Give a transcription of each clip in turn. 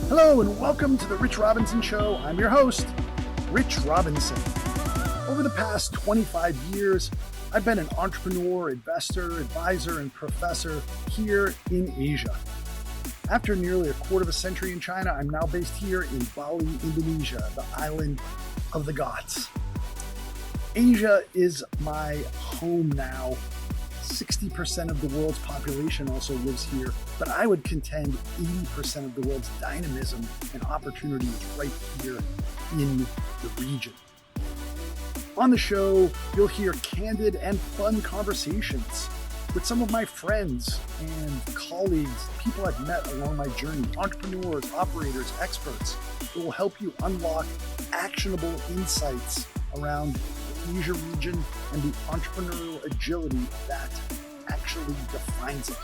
Hello and welcome to the Rich Robinson Show. I'm your host, Rich Robinson. Over the past 25 years, I've been an entrepreneur, investor, advisor, and professor here in Asia. After nearly a quarter of a century in China, I'm now based here in Bali, Indonesia, the island of the gods. Asia is my home now. 60% of the world's population also lives here, but I would contend 80% of the world's dynamism and opportunity is right here in the region. On the show, you'll hear candid and fun conversations with some of my friends and colleagues, people I've met along my journey, entrepreneurs, operators, experts who will help you unlock actionable insights around Asia region and the entrepreneurial agility that actually defines it.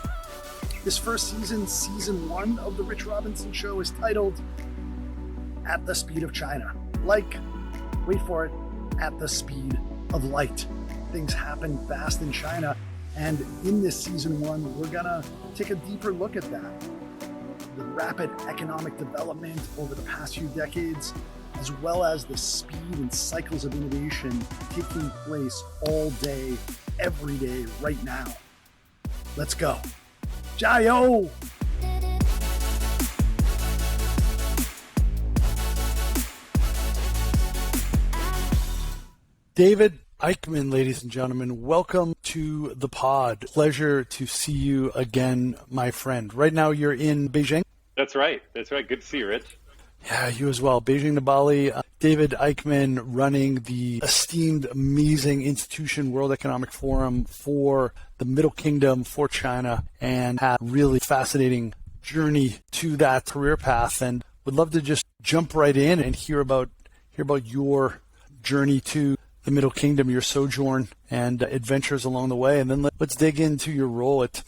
This first season, season 1 of the Rich Robinson Show, is titled At the Speed of China. Like, wait for it, at the speed of light. Things happen fast in China, and in this season 1, we're gonna take a deeper look at that. The rapid economic development over the past few decades, as well as the speed and cycles of innovation taking place all day, every day, right now. Let's go. Jiao! David Aikman, ladies and gentlemen, welcome to the pod. Pleasure to see you again, my friend. Right now you're in Beijing? That's right. Good to see you, Rich. Yeah, you as well. Beijing to Bali. David Aikman running the esteemed, amazing institution, World Economic Forum for the Middle Kingdom, for China, and had a really fascinating journey to that career path. And would love to just jump right in and hear about your journey to the Middle Kingdom, your sojourn and adventures along the way. And then let's dig into your role at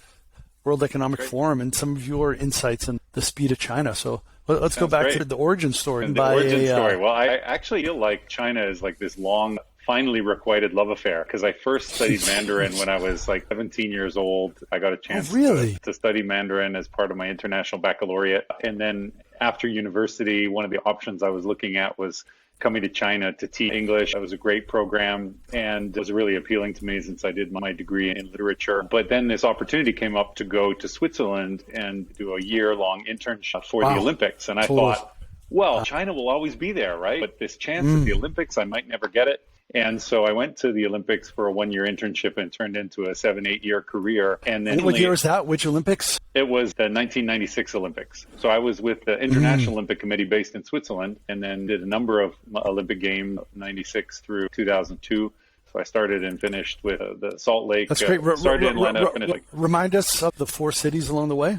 World Economic Forum and some of your insights on the speed of China. So let's go back to the origin story. Well, I actually feel like China is like this long, finally requited love affair, because I first studied Mandarin when I was like 17 years old. I got a chance to study Mandarin as part of my international baccalaureate. And then after university, one of the options I was looking at was coming to China to teach English. It was a great program and it was really appealing to me since I did my degree in literature. But then this opportunity came up to go to Switzerland and do a year-long internship for the Olympics. And I thought, well, China will always be there, right? But this chance at the Olympics, I might never get it. And so I went to the Olympics for a 1-year internship and turned into a 7-8 year career. And then what year was that? Which Olympics? It was the 1996 Olympics. So I was with the International Olympic Committee based in Switzerland, and then did a number of Olympic Games, 96 through 2002. So I started and finished with the Salt Lake. That's great. Started in Atlanta, finished. Remind us of the 4 cities along the way.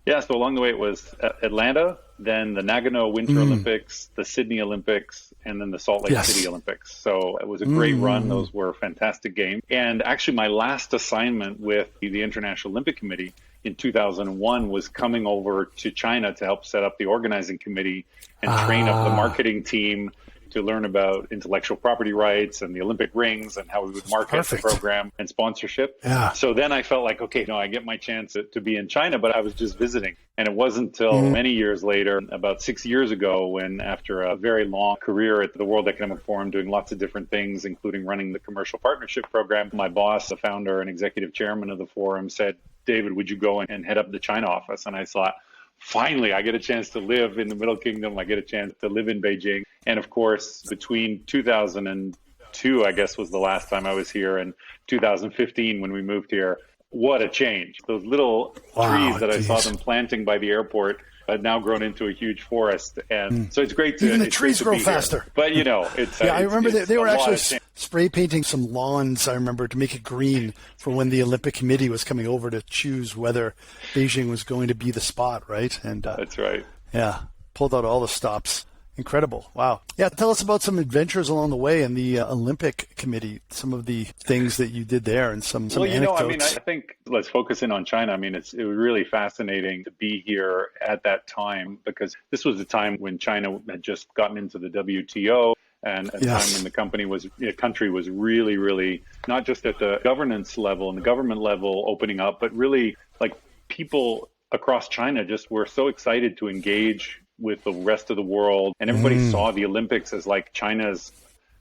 Yeah, so along the way it was Atlanta, then the Nagano Winter Olympics, the Sydney Olympics, and then the Salt Lake City Olympics. So it was a great run. Those were fantastic games. And actually my last assignment with the International Olympic Committee in 2001 was coming over to China to help set up the organizing committee and train up the marketing team to learn about intellectual property rights and the Olympic rings and how we would market the program and sponsorship. Yeah. So then I felt like, okay, no, I get my chance to be in China, but I was just visiting. And it wasn't until many years later, about 6 years ago, when after a very long career at the World Economic Forum, doing lots of different things, including running the commercial partnership program, my boss, the founder and executive chairman of the forum, said, David, would you go and head up the China office? And I thought, finally, I get a chance to live in the Middle Kingdom. I get a chance to live in Beijing. And of course, between 2002, I guess was the last time I was here, and 2015 when we moved here, what a change. Those little trees that I saw them planting by the airport had now grown into a huge forest. And so it's great to... Even the trees grow faster. Here. But, you know, it's... I remember they were actually spray painting some lawns, I remember, to make it green for when the Olympic Committee was coming over to choose whether Beijing was going to be the spot, right? And that's right. Yeah, pulled out all the stops. Incredible. Wow. Yeah, tell us about some adventures along the way in the Olympic Committee, some of the things that you did there and some anecdotes. I think let's focus in on China. I mean, it was really fascinating to be here at that time, because this was the time when China had just gotten into the WTO. And at the time when the country was really, really not just at the governance level and the government level opening up, but really like people across China just were so excited to engage with the rest of the world. And everybody saw the Olympics as like China's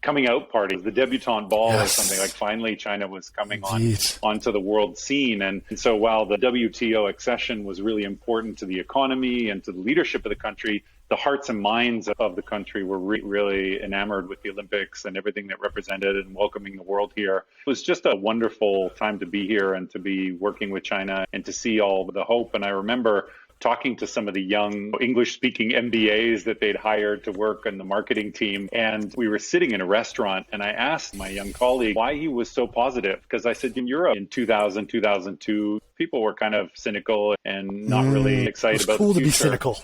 coming out party, the debutante ball or something. Like finally China was coming onto the world scene. And so while the WTO accession was really important to the economy and to the leadership of the country, the hearts and minds of the country were really enamored with the Olympics and everything that represented and welcoming the world here. It was just a wonderful time to be here and to be working with China and to see all the hope. And I remember talking to some of the young English-speaking MBAs that they'd hired to work on the marketing team. And we were sitting in a restaurant, and I asked my young colleague why he was so positive. Because I said, in Europe in 2000, 2002, people were kind of cynical and not really excited about the future. It was cool to be cynical.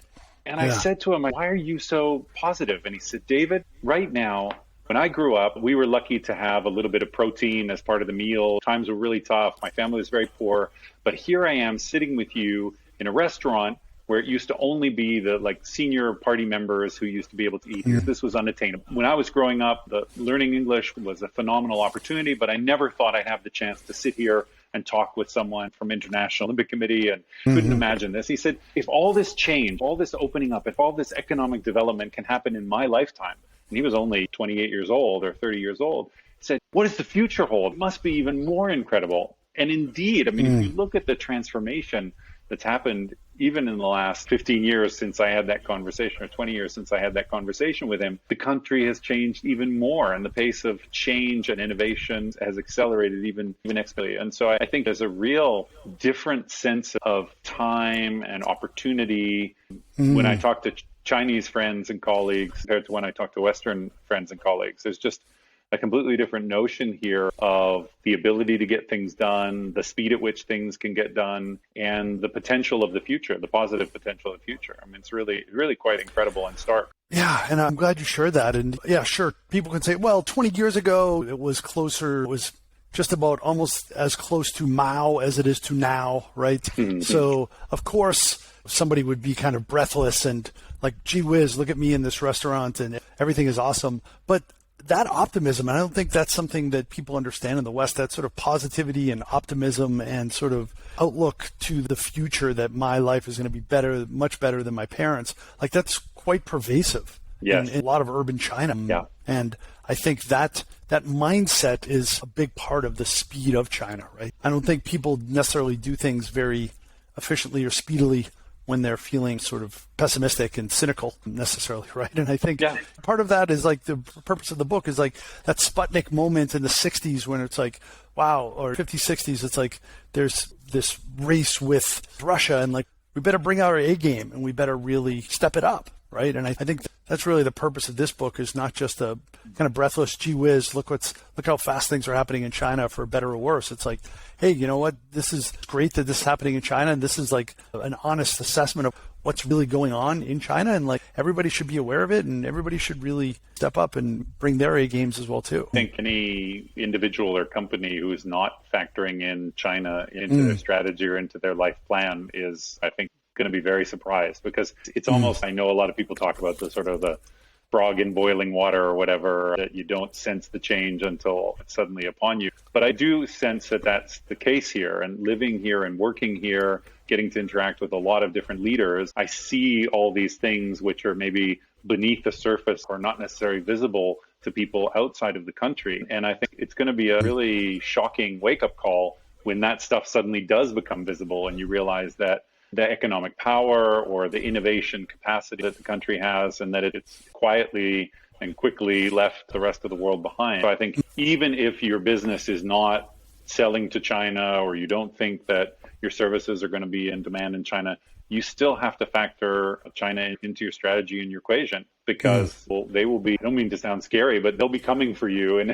And I said to him, why are you so positive? And he said, David, right now, when I grew up, we were lucky to have a little bit of protein as part of the meal. Times were really tough. My family was very poor. But here I am sitting with you in a restaurant where it used to only be the like senior party members who used to be able to eat. This was unattainable. When I was growing up, learning English was a phenomenal opportunity, but I never thought I'd have the chance to sit here and talk with someone from International Olympic Committee and couldn't imagine this. He said, if all this change, all this opening up, if all this economic development can happen in my lifetime, and he was only 28 years old or 30 years old, he said, what does the future hold? It must be even more incredible. And indeed, I mean, if you look at the transformation that's happened even in the last 15 years since I had that conversation, or 20 years since I had that conversation with him, the country has changed even more, and the pace of change and innovation has accelerated even exponentially. And so I think there's a real different sense of time and opportunity when I talk to Chinese friends and colleagues compared to when I talk to Western friends and colleagues. There's just a completely different notion here of the ability to get things done, the speed at which things can get done, and the potential of the future, the positive potential of the future. I mean, it's really quite incredible and stark. Yeah, and I'm glad you shared that. And yeah, sure, people can say, well, 20 years ago, it was just about almost as close to Mao as it is to now, right? So, of course, somebody would be kind of breathless and like, gee whiz, look at me in this restaurant and everything is awesome. But that optimism, and I don't think that's something that people understand in the West, that sort of positivity and optimism and sort of outlook to the future that my life is going to be better, much better than my parents, like that's quite pervasive in a lot of urban China. Yeah. And I think that mindset is a big part of the speed of China, right? I don't think people necessarily do things very efficiently or speedily when they're feeling sort of pessimistic and cynical necessarily, right? And I think part of that is like the purpose of the book is like that Sputnik moment in the 60s when it's like, wow, or 50s, 60s, it's like there's this race with Russia and like we better bring out our A game and we better really step it up, right? And I think that's really the purpose of this book is not just a kind of breathless, gee whiz, look how fast things are happening in China for better or worse. It's like, hey, you know what? This is great that this is happening in China, and this is like an honest assessment of what's really going on in China, and like everybody should be aware of it, and everybody should really step up and bring their A games as well too. I think any individual or company who is not factoring in China into their strategy or into their life plan is, I think, going to be very surprised, because it's almost, I know a lot of people talk about the sort of the frog in boiling water or whatever, that you don't sense the change until it's suddenly upon you. But I do sense that that's the case here, and living here and working here, getting to interact with a lot of different leaders, I see all these things which are maybe beneath the surface or not necessarily visible to people outside of the country. And I think it's going to be a really shocking wake-up call when that stuff suddenly does become visible and you realize that the economic power or the innovation capacity that the country has, and that it's quietly and quickly left the rest of the world behind. So I think even if your business is not selling to China, or you don't think that your services are going to be in demand in China, you still have to factor China into your strategy and your equation, because they will be, I don't mean to sound scary, but they'll be coming for you in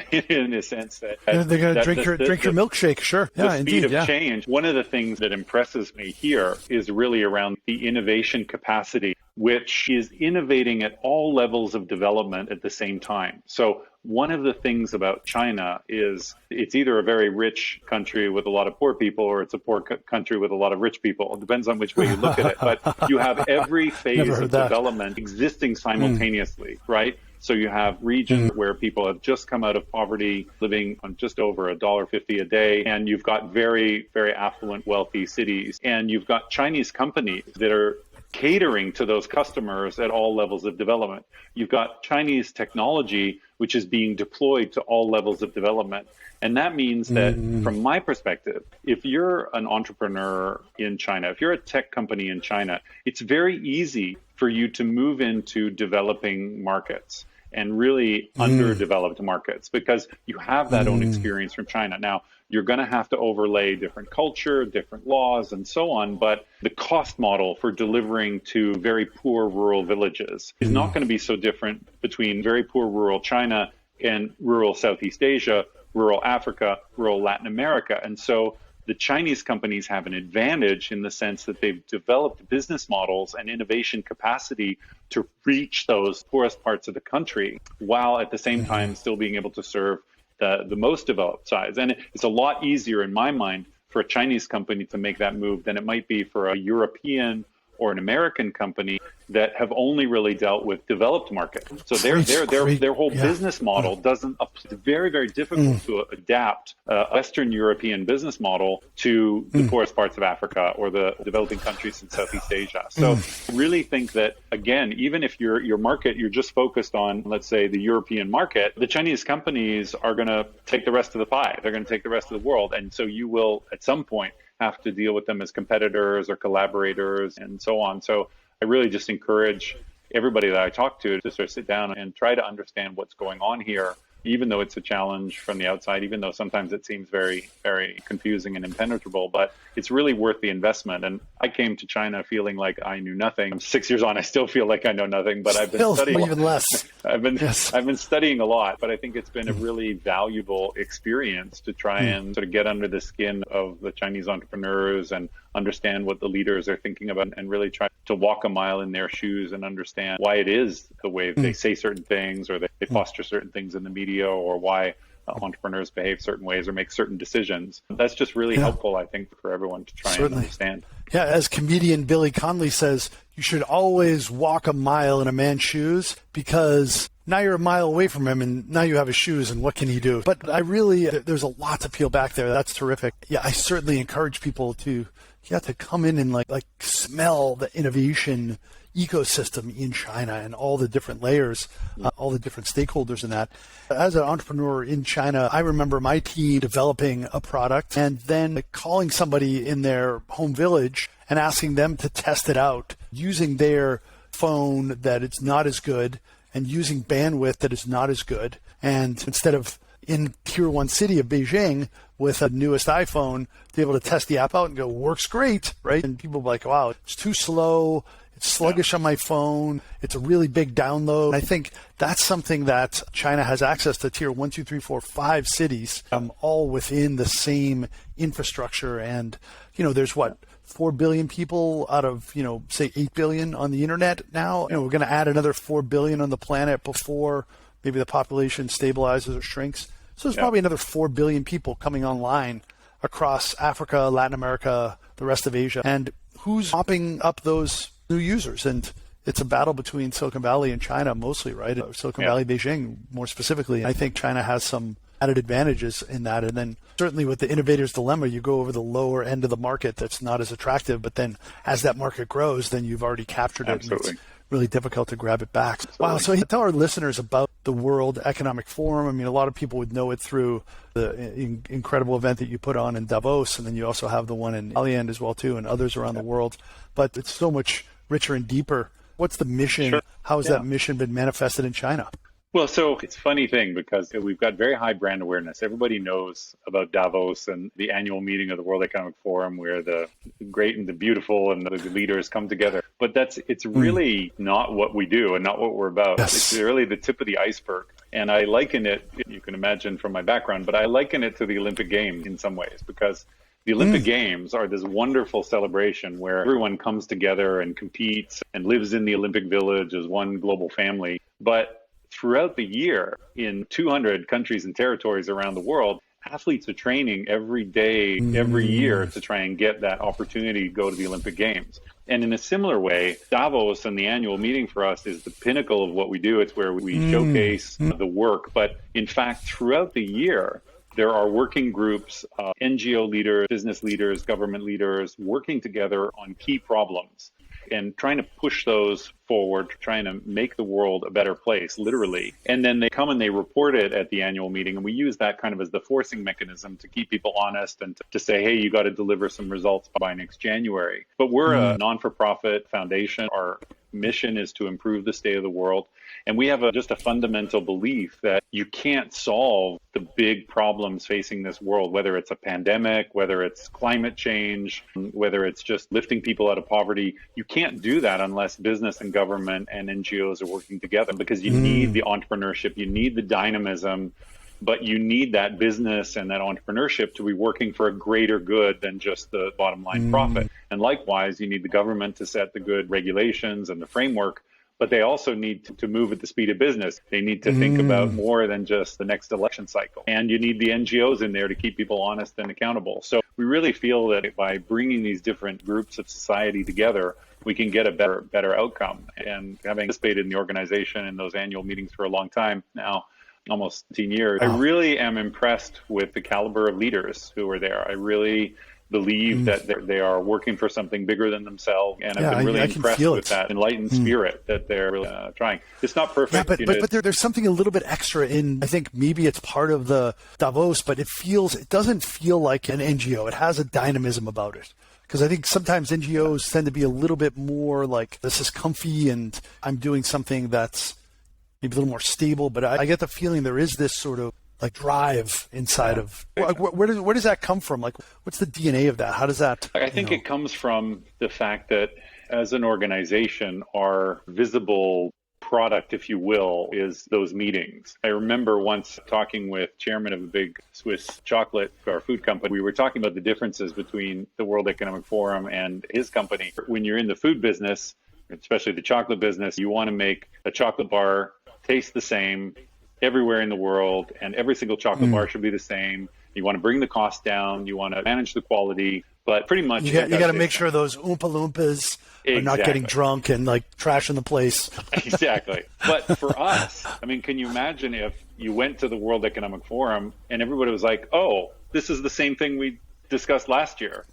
a sense that they're going to drink your milkshake. Sure. The speed of change. One of the things that impresses me here is really around the innovation capacity, which is innovating at all levels of development at the same time. So one of the things about China is it's either a very rich country with a lot of poor people, or it's a poor country with a lot of rich people. It depends on which way you look at it. But you have every phase of development existing simultaneously, right? So you have regions where people have just come out of poverty, living on just over $1.50 a day, and you've got very, very affluent, wealthy cities. And you've got Chinese companies that are catering to those customers at all levels of development. You've got Chinese technology, which is being deployed to all levels of development. And that means that from my perspective, if you're an entrepreneur in China, if you're a tech company in China, it's very easy for you to move into developing markets and really underdeveloped markets because you have that own experience from China. Now, you're going to have to overlay different culture, different laws, and so on. But the cost model for delivering to very poor rural villages is not going to be so different between very poor rural China and rural Southeast Asia, rural Africa, rural Latin America. And so the Chinese companies have an advantage in the sense that they've developed business models and innovation capacity to reach those poorest parts of the country, while at the same time still being able to serve the most developed sides. And it's a lot easier in my mind for a Chinese company to make that move than it might be for a European or an American company that have only really dealt with developed markets. So their whole business model doesn't. It's very, very difficult to adapt a Western European business model to the poorest parts of Africa or the developing countries in Southeast Asia. So I really think that, again, even if your market, you're just focused on, let's say, the European market, the Chinese companies are going to take the rest of the pie. They're going to take the rest of the world. And so you will, at some point, have to deal with them as competitors or collaborators and so on. So I really just encourage everybody that I talk to sort of sit down and try to understand what's going on here, even though it's a challenge from the outside, even though sometimes it seems very, very confusing and impenetrable, but it's really worth the investment. And I came to China feeling like I knew nothing. 6 years on, I still feel like I know nothing, but I've been studying even less. I've been studying a lot, but I think it's been a really valuable experience to try and sort of get under the skin of the Chinese entrepreneurs and understand what the leaders are thinking about and really try to walk a mile in their shoes and understand why it is the way they say certain things or they foster certain things in the media or why entrepreneurs behave certain ways or make certain decisions. That's just really helpful, I think, for everyone to try and understand. Yeah, as comedian Billy Connolly says, you should always walk a mile in a man's shoes because now you're a mile away from him and now you have his shoes and what can he do? But there's a lot to peel back there. That's terrific. Yeah, I certainly encourage people to come in and like smell the innovation ecosystem in China and all the different layers, all the different stakeholders in that. As an entrepreneur in China, I remember my team developing a product and then calling somebody in their home village and asking them to test it out using their phone that it's not as good and using bandwidth that is not as good. And instead of in tier one city of Beijing with the newest iPhone, to be able to test the app out and go, works great, right? And people be like, wow, it's too slow. It's sluggish on my phone. It's a really big download. And I think that's something that China has access to tier 1, 2, 3, 4, 5 cities, all within the same infrastructure. And, there's 4 billion people out of, say 8 billion on the internet now. We're going to add another 4 billion on the planet before maybe the population stabilizes or shrinks. So there's probably another 4 billion people coming online across Africa, Latin America, the rest of Asia. And who's mopping up those new users? And it's a battle between Silicon Valley and China mostly, right? Silicon Valley, Beijing more specifically. I think China has some added advantages in that. And then certainly with the innovator's dilemma, you go over the lower end of the market that's not as attractive. But then as that market grows, then you've already captured it. Absolutely. And it's really difficult to grab it back. Wow. So tell our listeners about the World Economic Forum. I mean, a lot of people would know it through the incredible event that you put on in Davos. And then you also have the one in Dalian as well, too, and others around the world. But it's so much richer and deeper. What's the mission? Sure. How has that mission been manifested in China? Well, so it's a funny thing because we've got very high brand awareness. Everybody knows about Davos and the annual meeting of the World Economic Forum where the great and the beautiful and the leaders come together. But it's really not what we do and not what we're about. Yes. It's really the tip of the iceberg. And I liken it, you can imagine from my background, but I liken it to the Olympic Games in some ways because the Olympic Games are this wonderful celebration where everyone comes together and competes and lives in the Olympic Village as one global family. But throughout the year, in 200 countries and territories around the world, athletes are training every day, every year to try and get that opportunity to go to the Olympic Games. And in a similar way, Davos and the annual meeting for us is the pinnacle of what we do. It's where we showcase the work. But in fact, throughout the year, there are working groups, NGO leaders, business leaders, government leaders working together on key problems. and trying to push those forward, trying to make the world a better place, literally. And then they come and they report it at the annual meeting. And we use that kind of as the forcing mechanism to keep people honest and to say, hey, you got to deliver some results by next January. But we're a non-for-profit foundation. Our mission is to improve the state of the world. And we have just a fundamental belief that you can't solve the big problems facing this world, whether it's a pandemic, whether it's climate change, whether it's just lifting people out of poverty. You can't do that unless business and government and NGOs are working together, because you need the entrepreneurship, you need the dynamism, but you need that business and that entrepreneurship to be working for a greater good than just the bottom line profit. And likewise, you need the government to set the good regulations and the framework, but they also need to move at the speed of business. They need to think about more than just the next election cycle. And you need the NGOs in there to keep people honest and accountable. So we really feel that by bringing these different groups of society together, we can get a better outcome. And having participated in the organization in those annual meetings for a long time now, almost 15 years, I really am impressed with the caliber of leaders who are there. I really believe that they are working for something bigger than themselves, and I've been really impressed with that enlightened spirit that they're really trying. It's not perfect. Yeah, but there's something a little bit extra in, I think maybe it's part of the Davos, but it doesn't feel like an NGO. It has a dynamism about it. Because I think sometimes NGOs tend to be a little bit more like, this is comfy and I'm doing something that's maybe a little more stable, but I get the feeling there is this sort of like drive inside of where does that come from? Like, what's the DNA of that? How does that? I think it comes from the fact that as an organization, our visible product, if you will, is those meetings. I remember once talking with chairman of a big Swiss chocolate or food company. We were talking about the differences between the World Economic Forum and his company. When you're in the food business, especially the chocolate business, you want to make a chocolate bar taste the same everywhere in the world, and every single chocolate bar should be the same. You want to bring the cost down, you want to manage the quality, but pretty much you got to make sure those Oompa Loompas are not getting drunk and like trashing the place. Exactly. But for us, I mean, can you imagine if you went to the World Economic Forum and everybody was like, oh, this is the same thing we discussed last year.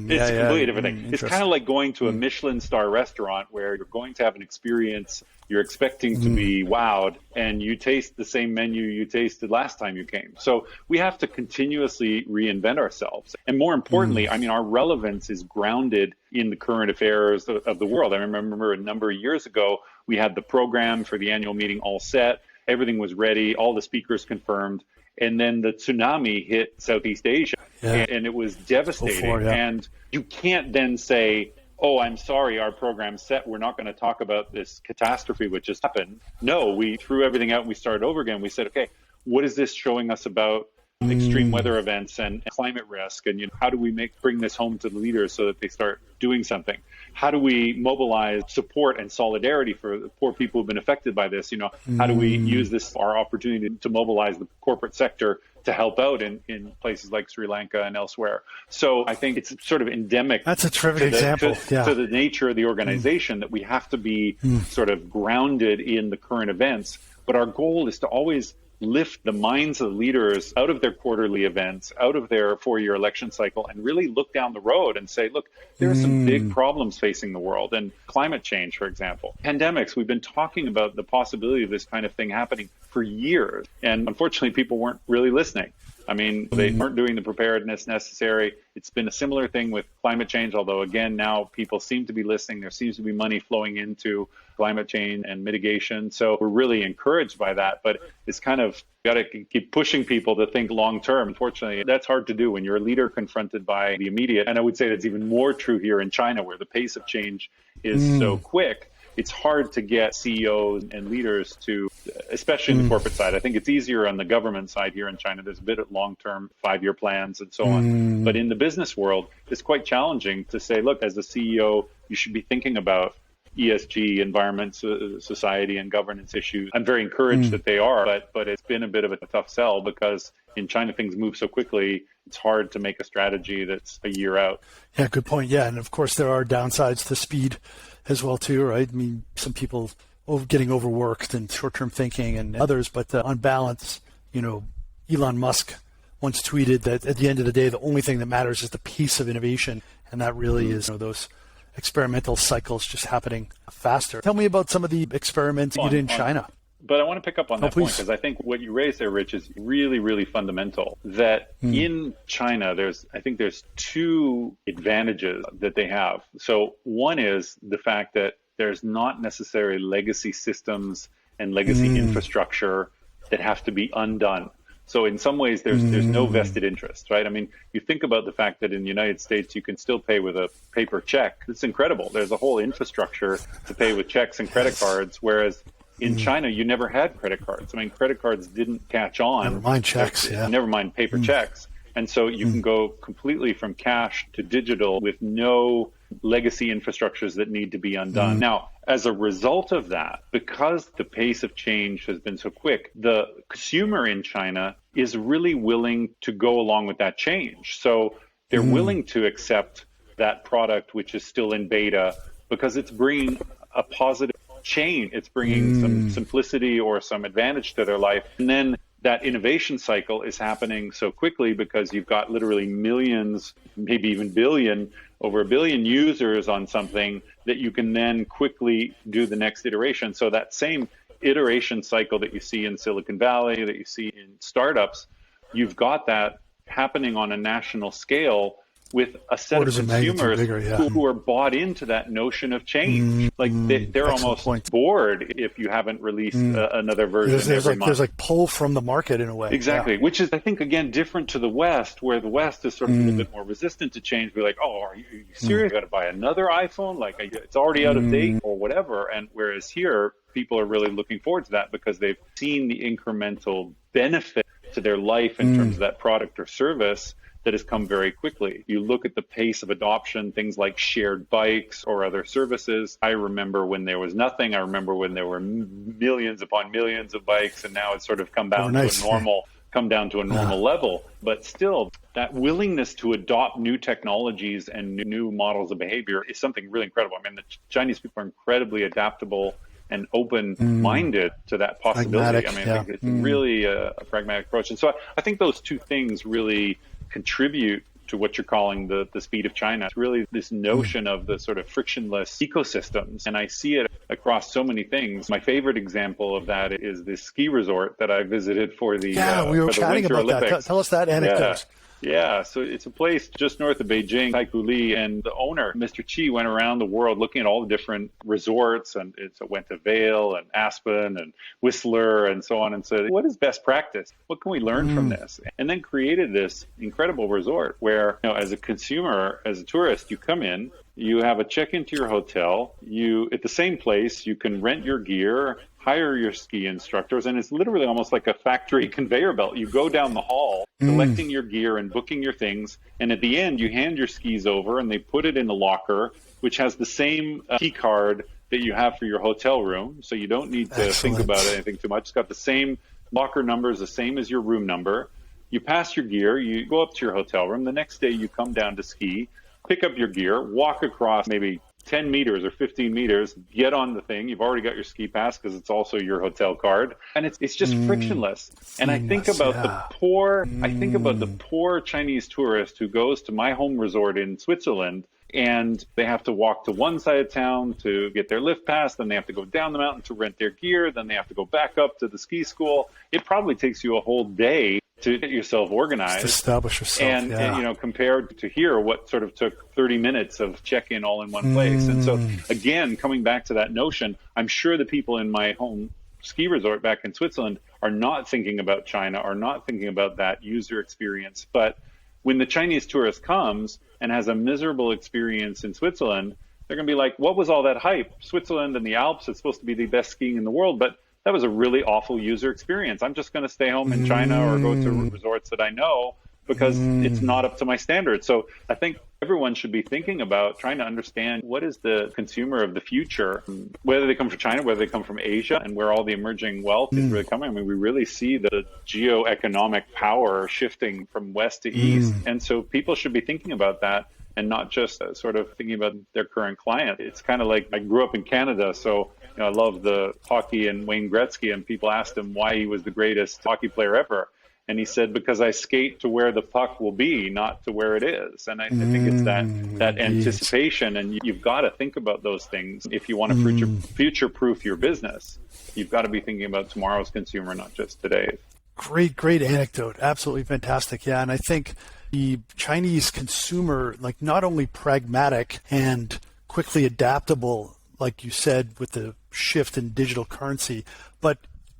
It's a completely different thing. It's kind of like going to a Michelin star restaurant where you're going to have an experience, you're expecting to be wowed, and you taste the same menu you tasted last time you came. So we have to continuously reinvent ourselves. And more importantly, I mean, our relevance is grounded in the current affairs of the world. I remember a number of years ago, we had the program for the annual meeting all set. Everything was ready, all the speakers confirmed. And then the tsunami hit Southeast Asia, and it was devastating. And you can't then say, oh, I'm sorry, our program's set. We're not going to talk about this catastrophe which just happened. No, we threw everything out and we started over again. We said, okay, what is this showing us about extreme weather events and climate risk? And how do we bring this home to the leaders so that they start doing something? How do we mobilize support and solidarity for the poor people who've been affected by this? How do we use this, our opportunity to mobilize the corporate sector to help out in places like Sri Lanka and elsewhere? So I think it's sort of endemic. That's a terrific example. To the nature of the organization that we have to be sort of grounded in the current events. But our goal is to always lift the minds of leaders out of their quarterly events, out of their 4-year election cycle, and really look down the road and say, look, there are some big problems facing the world. And climate change, for example, pandemics, we've been talking about the possibility of this kind of thing happening for years. And unfortunately, people weren't really listening. I mean, they weren't doing the preparedness necessary. It's been a similar thing with climate change, although, again, now people seem to be listening. There seems to be money flowing into climate change and mitigation. So we're really encouraged by that. But it's kind of got to keep pushing people to think long term. Unfortunately, that's hard to do when you're a leader confronted by the immediate. And I would say that's even more true here in China, where the pace of change is so quick. It's hard to get CEOs and leaders to, especially in the corporate side. I think it's easier on the government side here in China. There's a bit of long-term 5-year plans and so on. But in the business world, it's quite challenging to say, look, as a CEO, you should be thinking about ESG, environment, society, and governance issues. I'm very encouraged that they are, but it's been a bit of a tough sell because in China, things move so quickly. It's hard to make a strategy that's a year out. Yeah, good point. Yeah, and of course, there are downsides to speed as well, too, right? I mean, some people getting overworked and short-term thinking and others, but on balance, Elon Musk once tweeted that at the end of the day, the only thing that matters is the pace of innovation, and that really is those experimental cycles just happening faster. Tell me about some of the experiments you did in China. But I want to pick up on that point please. because I think what you raised there, Rich, is really, really fundamental. That in China, I think there's two advantages that they have. So one is the fact that there's not necessarily legacy systems and legacy infrastructure that have to be undone. So in some ways, there's no vested interest, right? I mean, you think about the fact that in the United States, you can still pay with a paper check. It's incredible. There's a whole infrastructure to pay with checks and credit cards, whereas in China, you never had credit cards. I mean, credit cards didn't catch on. Never mind checks, Never mind paper checks. And so you can go completely from cash to digital with no legacy infrastructures that need to be undone. Now, as a result of that, because the pace of change has been so quick, the consumer in China is really willing to go along with that change. So they're willing to accept that product, which is still in beta, because it's bringing a positive change. It's bringing some simplicity or some advantage to their life. And then that innovation cycle is happening so quickly because you've got literally millions, maybe even over a billion users on something that you can then quickly do the next iteration. So that same iteration cycle that you see in Silicon Valley, that you see in startups, you've got that happening on a national scale with a set of consumers who are bought into that notion of change. Like they're almost bored if you haven't released another version every month. There's like pull from the market in a way. Exactly, which is, I think, again, different to the West, where the West is sort of a little bit more resistant to change. Be like, oh, are you serious? You got to buy another iPhone? Like, it's already out of date or whatever. And whereas here, people are really looking forward to that because they've seen the incremental benefit to their life in terms of that product or service that has come very quickly. You look at the pace of adoption, things like shared bikes or other services. I remember when there was nothing. I remember when there were millions upon millions of bikes, and now it's sort of come down to a normal level. But still, that willingness to adopt new technologies and new models of behavior is something really incredible. I mean, the Chinese people are incredibly adaptable and open-minded to that possibility. Pragmatic, I mean, it's really a pragmatic approach. And so I think those two things really contribute to what you're calling the speed of China. It's really this notion of the sort of frictionless ecosystems. And I see it across so many things. My favorite example of that is this ski resort that I visited for the we were chatting Winter about Olympics. that. Tell us that anecdote. Yeah, so it's a place just north of Beijing, Taikuli, and the owner, Mr. Chi, went around the world looking at all the different resorts, and it went to Vail and Aspen and Whistler and so on, and said, what is best practice? What can we learn from this? And then created this incredible resort where, as a consumer, as a tourist, you come in, you have a check into your hotel, at the same place, you can rent your gear, hire your ski instructors, and it's literally almost like a factory conveyor belt. You go down the hall, collecting your gear and booking your things, and at the end, you hand your skis over, and they put it in a locker, which has the same key card that you have for your hotel room, so you don't need to think about anything too much. It's got the same locker numbers, the same as your room number. You pass your gear, you go up to your hotel room. The next day, you come down to ski, pick up your gear, walk across maybe 10 meters or 15 meters, get on the thing. You've already got your ski pass because it's also your hotel card. And it's just frictionless. And I think about the poor Chinese tourist who goes to my home resort in Switzerland, and they have to walk to one side of town to get their lift pass, then they have to go down the mountain to rent their gear, then they have to go back up to the ski school. It probably takes you a whole day to get yourself organized. Just establish yourself. And compared to here, what sort of took 30 minutes of check-in all in one place. And so, again, coming back to that notion, I'm sure the people in my home ski resort back in Switzerland are not thinking about China, are not thinking about that user experience. But when the Chinese tourist comes and has a miserable experience in Switzerland, they're going to be like, what was all that hype? Switzerland and the Alps, it's supposed to be the best skiing in the world, but that was a really awful user experience. I'm just going to stay home in China or go to resorts that I know because it's not up to my standards. So I think everyone should be thinking about trying to understand what is the consumer of the future, whether they come from China, whether they come from Asia, and where all the emerging wealth is really coming. I mean, we really see the geoeconomic power shifting from west to east. And so people should be thinking about that and not just sort of thinking about their current client. It's kind of like I grew up in Canada, so I love the hockey and Wayne Gretzky, and people asked him why he was the greatest hockey player ever. And he said, because I skate to where the puck will be, not to where it is. And I think it's that anticipation. And you've got to think about those things. If you want to future-proof your business, you've got to be thinking about tomorrow's consumer, not just today's. Great anecdote. Absolutely fantastic. Yeah. And I think the Chinese consumer, like not only pragmatic and quickly adaptable, like you said, with the shift in digital currency, but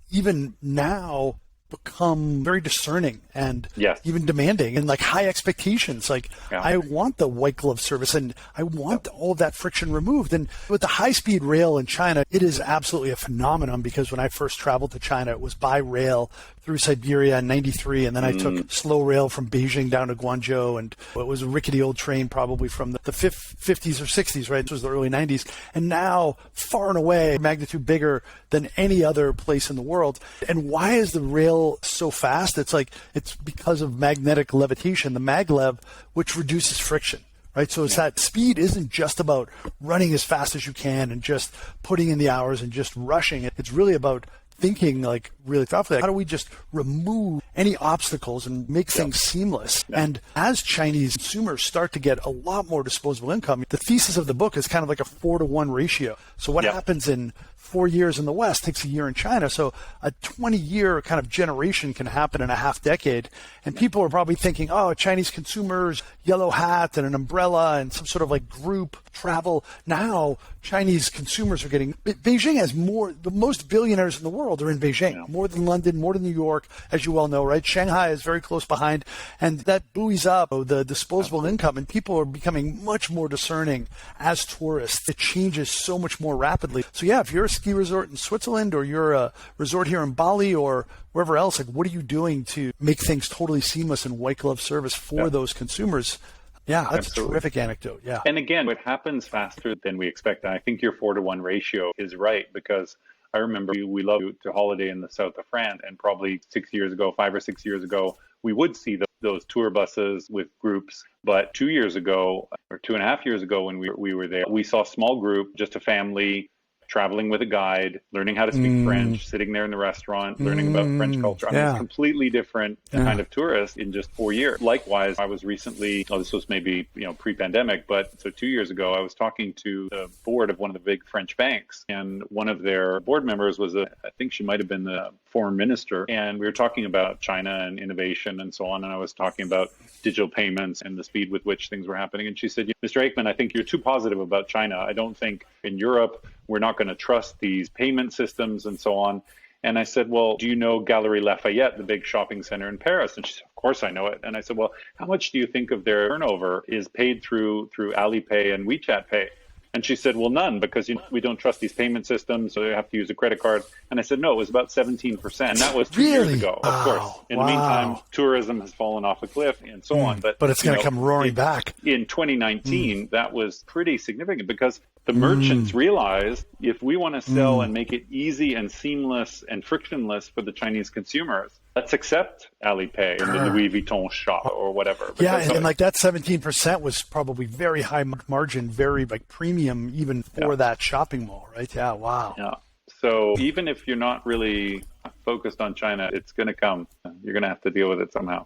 even now become very discerning and even demanding and like high expectations. Like I want the white glove service and I want all of that friction removed. And with the high speed rail in China, it is absolutely a phenomenon, because when I first traveled to China, it was by rail through Siberia in 93. And then I took slow rail from Beijing down to Guangzhou, and it was a rickety old train probably from the 50s or 60s, right? This was the early 90s. And now far and away magnitude bigger than any other place in the world. And why is the rail so fast? It's because of magnetic levitation, the maglev, which reduces friction, right? So it's that speed isn't just about running as fast as you can and just putting in the hours and just rushing it. It's really about thinking like really thoughtfully. How do we just remove any obstacles and make things seamless? And as Chinese consumers start to get a lot more disposable income, the thesis of the book is kind of like a 4-to-1 ratio. So what happens in 4 years in the West takes a year in China. So a 20-year kind of generation can happen in a half decade. And people are probably thinking, oh, Chinese consumers, yellow hat and an umbrella and some sort of like group travel. Now Chinese consumers are getting, Beijing has the most billionaires in the world are in Beijing, more than London, more than New York, as you well know, right? Shanghai is very close behind, and that buoys up the disposable income, and people are becoming much more discerning as tourists. It changes so much more rapidly. So yeah, if you're a ski resort in Switzerland, or you're a resort here in Bali or wherever else, like what are you doing to make things totally seamless and white glove service for those consumers? Yeah, that's a terrific anecdote. Yeah. And again, it happens faster than we expect. And I think your 4-to-1 ratio is right, because I remember we loved to holiday in the south of France, and probably 5 or 6 years ago, we would see those tour buses with groups. But 2 years ago, or 2.5 years ago, when we were there, we saw a small group, just a family, traveling with a guide, learning how to speak French, sitting there in the restaurant, learning about French culture. I mean, it's completely different kind of tourist in just 4 years. Likewise, I was recently, this was maybe pre-pandemic, but so 2 years ago, I was talking to the board of one of the big French banks, and one of their board members was I think she might have been the foreign minister, and we were talking about China and innovation and so on, and I was talking about digital payments and the speed with which things were happening, and she said, Mr. Aikman, I think you're too positive about China. I don't think in Europe we're not going to trust these payment systems and so on. And I said, well, do you know Galeries Lafayette, the big shopping center in Paris? And she said, of course I know it. And I said, well, how much do you think of their turnover is paid through Alipay and WeChat Pay? And she said, well, none, because we don't trust these payment systems, so you have to use a credit card. And I said, no, it was about 17%. And that was 2 years ago, of course. In the meantime, tourism has fallen off a cliff and so on. But it's going to come roaring back. In 2019, that was pretty significant, because the merchants realized if we want to sell and make it easy and seamless and frictionless for the Chinese consumers, let's accept Alipay in the Louis Vuitton shop or whatever. Yeah, and like that 17% was probably very high margin, very like premium even for that shopping mall, right? Yeah, wow. Yeah. So even if you're not really focused on China, it's going to come. You're going to have to deal with it somehow.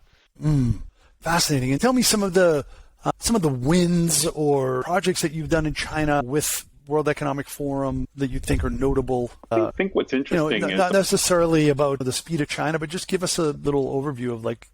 Fascinating. And tell me some of the wins or projects that you've done in China with World Economic Forum that you think are notable. I think what's interesting is not necessarily about the speed of China, but just give us a little overview of like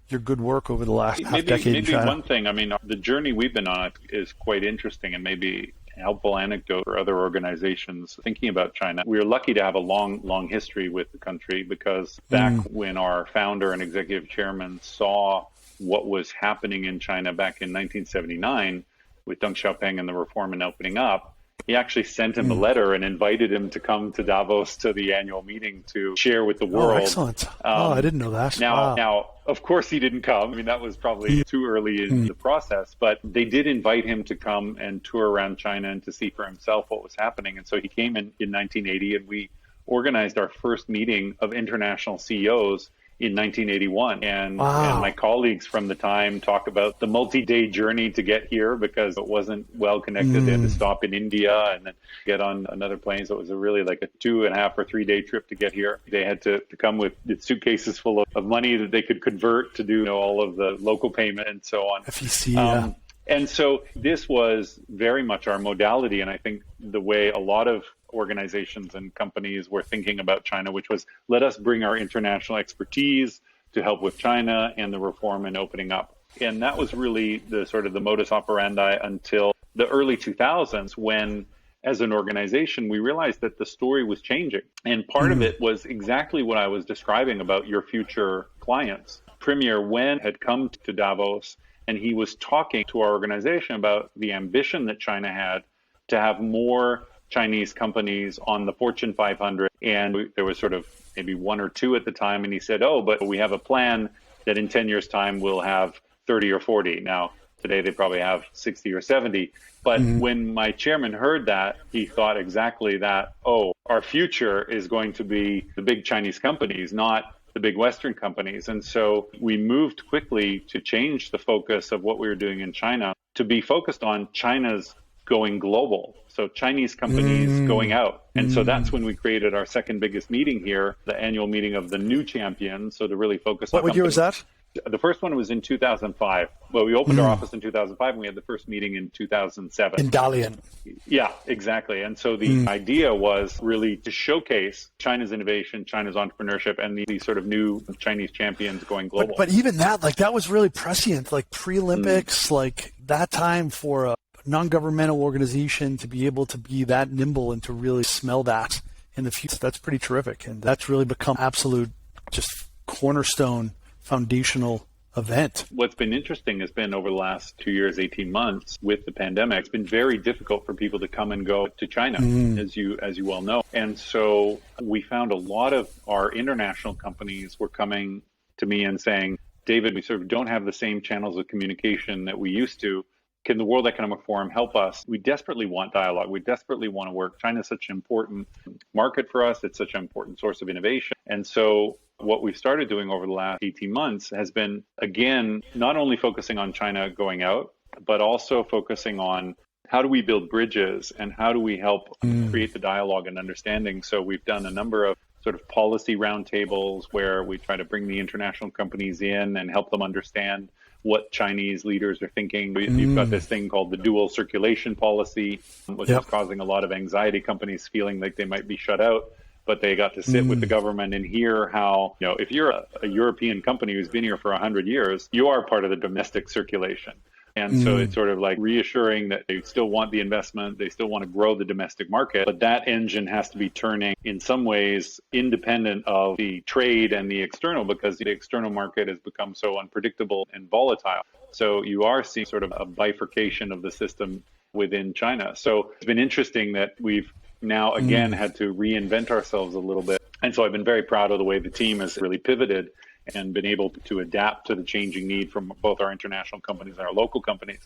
your good work over the last half decade in China. Maybe one thing, I mean, the journey we've been on is quite interesting, and maybe a helpful anecdote for other organizations thinking about China. We are lucky to have a long history with the country, because back when our founder and executive chairman saw what was happening in China back in 1979 with Deng Xiaoping and the reform and opening up, he actually sent him a letter and invited him to come to Davos to the annual meeting to share with the world. Oh, excellent. I didn't know that. Now, of course, he didn't come. I mean, that was probably too early in the process, but they did invite him to come and tour around China and to see for himself what was happening. And so he came in 1980, and we organized our first meeting of international CEOs in 1981. And Wow. my colleagues from the time talk about the multi-day journey to get here because it wasn't well connected. They had to stop in India and then get on another plane. So it was really like a 2.5 or 3 day trip to get here. They had to come with suitcases full of money that they could convert to do all of the local payment and so on. FEC, yeah. And so this was very much our modality. And I think the way a lot of organizations and companies were thinking about China, which was let us bring our international expertise to help with China and the reform and opening up. And that was really the sort of the modus operandi until the early 2000s, when as an organization, we realized that the story was changing. And part of it was exactly what I was describing about your future clients. Premier Wen had come to Davos, and he was talking to our organization about the ambition that China had to have more Chinese companies on the Fortune 500. And there was sort of maybe 1 or 2 at the time. And he said, oh, but we have a plan that in 10 years' time, we'll have 30 or 40. Now, today, they probably have 60 or 70. But when my chairman heard that, he thought exactly that, oh, our future is going to be the big Chinese companies, not the big Western companies. And so we moved quickly to change the focus of what we were doing in China to be focused on China's going global. So Chinese companies going out. And so that's when we created our second biggest meeting here, the annual meeting of the new champions. So to really focus on What year was that? The first one was in 2005. Well, we opened our office in 2005 and we had the first meeting in 2007. In Dalian. Yeah, exactly. And so the idea was really to showcase China's innovation, China's entrepreneurship, and these sort of new Chinese champions going global. But even that, like that was really prescient, like pre-Olympics, like that time for a non-governmental organization to be able to be that nimble and to really smell that in the future. That's pretty terrific. And that's really become absolute just cornerstone foundational event. What's been interesting has been over the last 2 years, 18 months with the pandemic, it's been very difficult for people to come and go to China, as you well know. And so we found a lot of our international companies were coming to me and saying, David, we sort of don't have the same channels of communication that we used to. Can the World Economic Forum help us? We desperately want dialogue. We desperately want to work. China is such an important market for us. It's such an important source of innovation. And so what we've started doing over the last 18 months has been, again, not only focusing on China going out, but also focusing on how do we build bridges and how do we help create the dialogue and understanding. So we've done a number of sort of policy roundtables where we try to bring the international companies in and help them understand what Chinese leaders are thinking. You've got this thing called the dual circulation policy, which is causing a lot of anxiety, companies feeling like they might be shut out. But they got to sit with the government and hear how, you know, if you're a European company who's been here for 100 years, you are part of the domestic circulation. And so it's sort of like reassuring that they still want the investment, they still want to grow the domestic market, but that engine has to be turning in some ways independent of the trade and the external, because the external market has become so unpredictable and volatile. So you are seeing sort of a bifurcation of the system within China. So it's been interesting that we've now again had to reinvent ourselves a little bit. And so I've been very proud of the way the team has really pivoted and been able to adapt to the changing need from both our international companies and our local companies.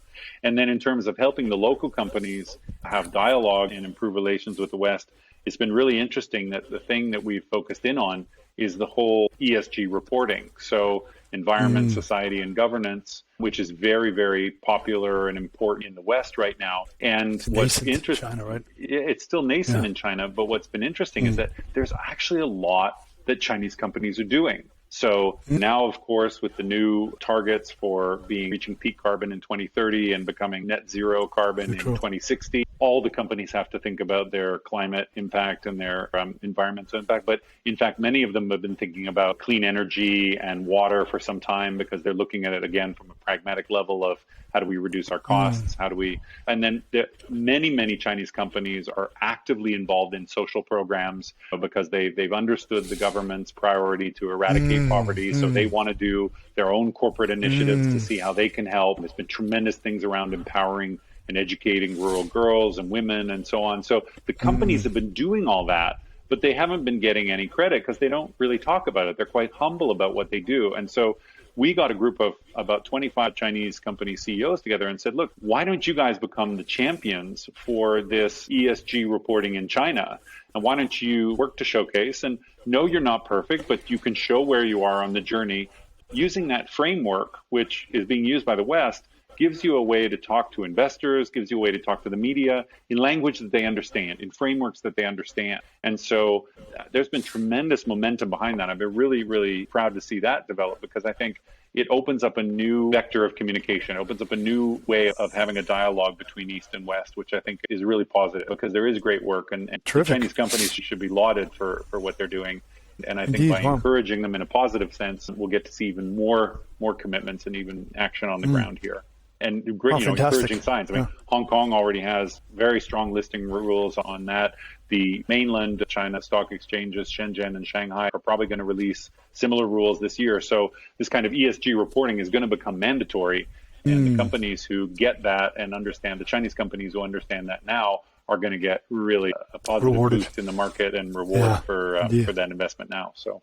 And then in terms of helping the local companies have dialogue and improve relations with the West, it's been really interesting that the thing that we've focused in on is the whole ESG reporting. So environment, society, and governance, which is very, very popular and important in the West right now. And what's interesting, China, right? It's still nascent in China, but what's been interesting is that there's actually a lot that Chinese companies are doing. So now, of course, with the new targets for reaching peak carbon in 2030 and becoming net zero carbon in 2060, all the companies have to think about their climate impact and their environmental impact. But in fact, many of them have been thinking about clean energy and water for some time because they're looking at it again from a pragmatic level of how do we reduce our costs? How do we? And then many Chinese companies are actively involved in social programs because they've understood the government's priority to eradicate poverty. So they want to do their own corporate initiatives to see how they can help. There's been tremendous things around empowering and educating rural girls and women and so on. So the companies have been doing all that, but they haven't been getting any credit because they don't really talk about it. They're quite humble about what they do. And so we got a group of about 25 Chinese company CEOs together and said, look, why don't you guys become the champions for this ESG reporting in China? And why don't you work to showcase, and no, you're not perfect, but you can show where you are on the journey. Using that framework, which is being used by the West, gives you a way to talk to investors, gives you a way to talk to the media in language that they understand, in frameworks that they understand. And so there's been tremendous momentum behind that. I've been really, really proud to see that develop, because I think it opens up a new vector of communication, opens up a new way of having a dialogue between East and West, which I think is really positive, because there is great work, and Chinese companies should be lauded for what they're doing. And I think Indeed, by encouraging them in a positive sense, we'll get to see even more commitments and even action on the ground here. And great, encouraging signs. I mean, Hong Kong already has very strong listing rules on that. The mainland China stock exchanges, Shenzhen and Shanghai, are probably going to release similar rules this year. So this kind of ESG reporting is going to become mandatory. And the companies who get that and understand, the Chinese companies who understand that now, are going to get really a positive boost in the market and reward for that investment now. So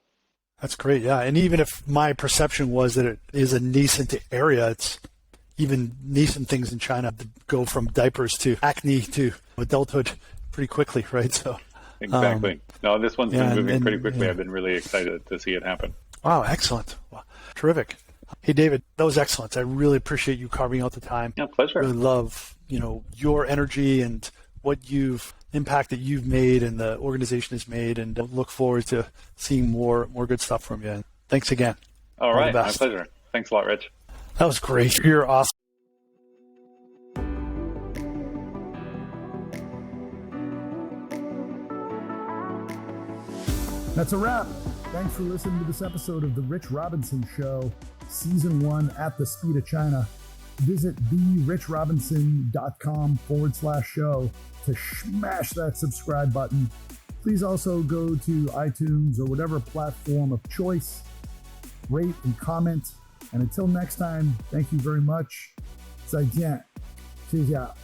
that's great. Yeah. And even if my perception was that it is a nascent area, it's even nascent things in China go from diapers to acne to adulthood pretty quickly, right? So exactly. No, this one's been moving pretty quickly. I've been really excited to see it happen. Wow, excellent. Wow, terrific. Hey, David, that was excellent. I really appreciate you carving out the time. Yeah, pleasure. Really love, your energy and what impact that you've made and the organization has made, and look forward to seeing more good stuff from you. And thanks again. All right, my pleasure. Thanks a lot, Rich. That was great. You're awesome. That's a wrap. Thanks for listening to this episode of The Rich Robinson Show, Season 1 at the Speed of China. Visit therichrobinson.com/show to smash that subscribe button. Please also go to iTunes or whatever platform of choice, rate and comment. And until next time, thank you very much. 再见. 谢谢.